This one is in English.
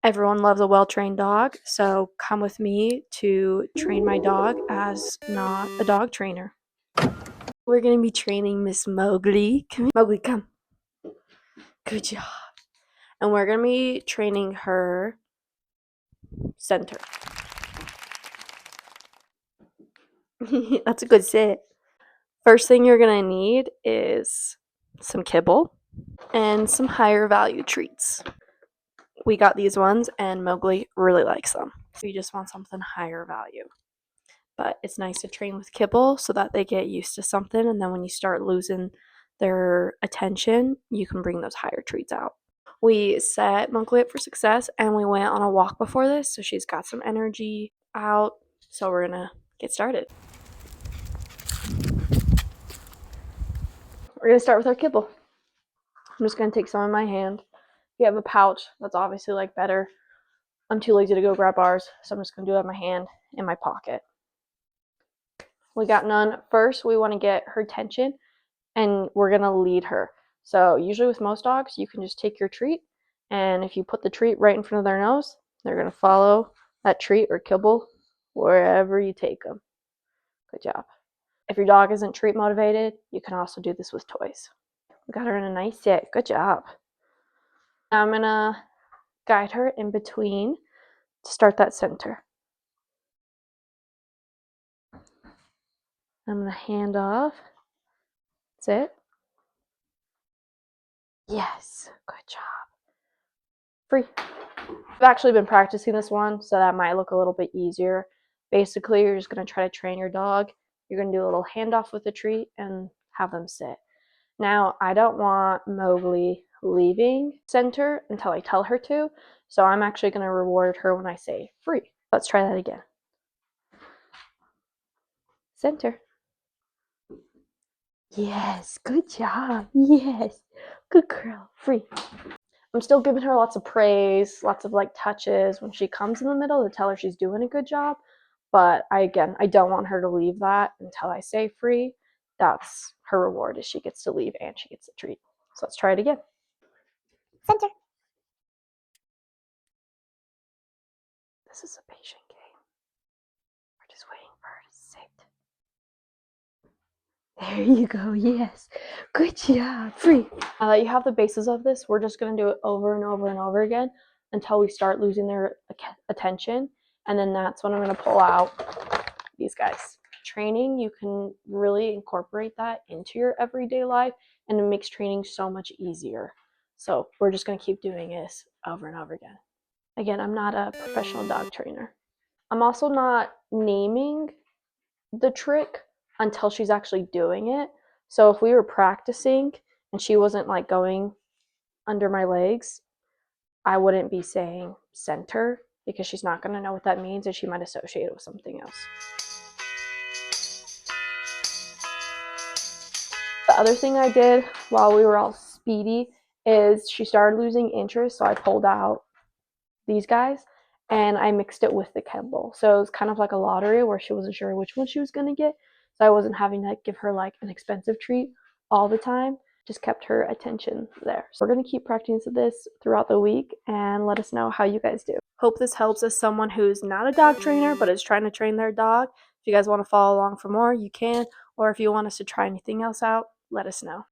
Everyone loves a well-trained dog, so come with me to train my dog as not a dog trainer. We're gonna be training Miss Mowgli. Come here. Mowgli, come. Good job. And we're gonna be training her center. That's a good sit. First thing you're gonna need is some kibble and some higher value treats. We got these ones and Mowgli really likes them. So you just want something higher value. But it's nice to train with kibble so that they get used to something, and then when you start losing their attention, you can bring those higher treats out. We set Mowgli up for success and we went on a walk before this, so she's got some energy out. So we're gonna get started. We're gonna start with our kibble. I'm just gonna take some in my hand. If you have a pouch, that's obviously like better. I'm too lazy to go grab ours, so I'm just gonna do it in my hand in my pocket. We got none. First, we want to get her attention and we're gonna lead her. So usually with most dogs, you can just take your treat, and if you put the treat right in front of their nose, they're gonna follow that treat or kibble wherever you take them. Good job. If your dog isn't treat motivated, you can also do this with toys. We got her in a nice sit. Good job. Now I'm gonna guide her in between to start that center. I'm gonna hand off. That's it. Yes, good job. Free. I've actually been practicing this one, so that might look a little bit easier. Basically, you're just gonna try to train your dog. You're gonna do a little handoff with the treat and have them sit. Now, I don't want Mowgli leaving center until I tell her to, so I'm actually gonna reward her when I say free. Let's try that again. Center. Yes, good job. Yes, good girl. Free. I'm still giving her lots of praise, lots of like touches when she comes in the middle to tell her she's doing a good job. But I don't want her to leave that until I say free. That's her reward, is she gets to leave and she gets a treat. So let's try it again. Center. This is a patient game. We're just waiting for her to sit. There you go. Yes. Good job. Free. Now that you have the basis of this, we're just going to do it over and over and over again until we start losing their attention. And then that's when I'm going to pull out these guys. Training, you can really incorporate that into your everyday life, and it makes training so much easier. So we're just going to keep doing this over and over again. Again, I'm not a professional dog trainer. I'm also not naming the trick until she's actually doing it. So if we were practicing and she wasn't like going under my legs, I wouldn't be saying center because she's not going to know what that means and she might associate it with something else. The other thing I did while we were all speedy is she started losing interest, so I pulled out these guys and I mixed it with the kibble. So it was kind of like a lottery where she wasn't sure which one she was going to get. So I wasn't having to give her like an expensive treat all the time. Just kept her attention there. So we're going to keep practicing this throughout the week and let us know how you guys do. Hope this helps as someone who's not a dog trainer but is trying to train their dog. If you guys want to follow along for more, you can. Or if you want us to try anything else out, let us know.